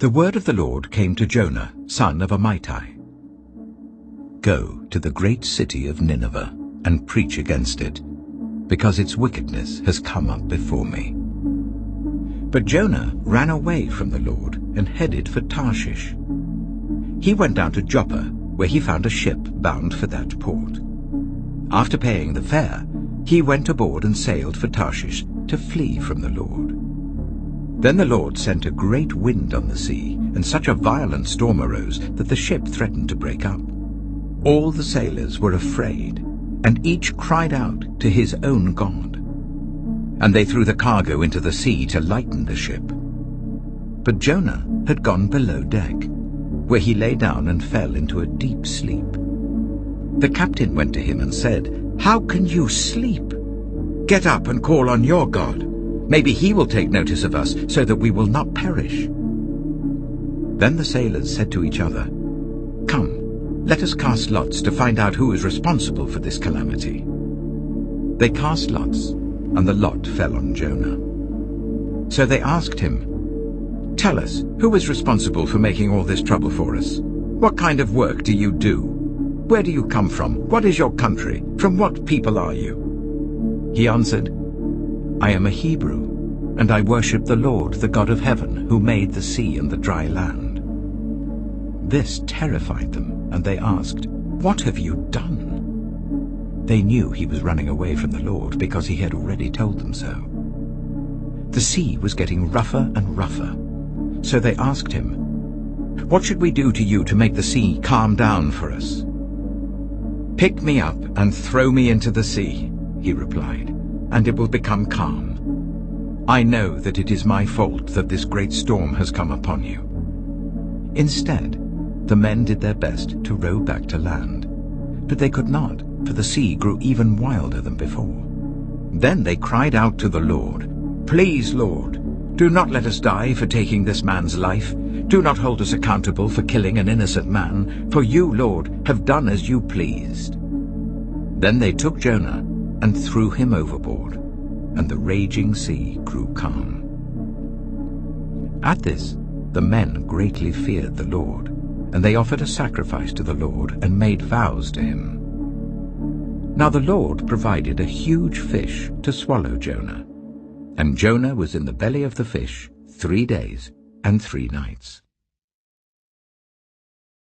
The word of the Lord came to Jonah, son of Amittai. Go to the great city of Nineveh and preach against it, because its wickedness has come up before me. But Jonah ran away from the Lord and headed for Tarshish. He went down to Joppa, where he found a ship bound for that port. After paying the fare, he went aboard and sailed for Tarshish to flee from the Lord. Then the Lord sent a great wind on the sea, and such a violent storm arose that the ship threatened to break up. All the sailors were afraid, and each cried out to his own god. And they threw the cargo into the sea to lighten the ship. But Jonah had gone below deck, where he lay down and fell into a deep sleep. The captain went to him and said, "How can you sleep? Get up and call on your God. Maybe he will take notice of us, so that we will not perish." Then the sailors said to each other, "Come, let us cast lots to find out who is responsible for this calamity." They cast lots, and the lot fell on Jonah. So they asked him, "Tell us, who is responsible for making all this trouble for us? What kind of work do you do? Where do you come from? What is your country? From what people are you?" He answered, "I am a Hebrew, and I worship the Lord, the God of heaven, who made the sea and the dry land." This terrified them, and they asked, "What have you done?" They knew he was running away from the Lord, because he had already told them so. The sea was getting rougher and rougher, so they asked him, "What should we do to you to make the sea calm down for us?" "Pick me up and throw me into the sea," he replied, "and it will become calm. I know that it is my fault that this great storm has come upon you." Instead, the men did their best to row back to land, but they could not, for the sea grew even wilder than before. Then they cried out to the Lord, "Please, Lord, do not let us die for taking this man's life. Do not hold us accountable for killing an innocent man, for you, Lord, have done as you pleased." Then they took Jonah and threw him overboard, and the raging sea grew calm. At this, the men greatly feared the Lord, and they offered a sacrifice to the Lord and made vows to him. Now the Lord provided a huge fish to swallow Jonah, and Jonah was in the belly of the fish 3 days and 3 nights.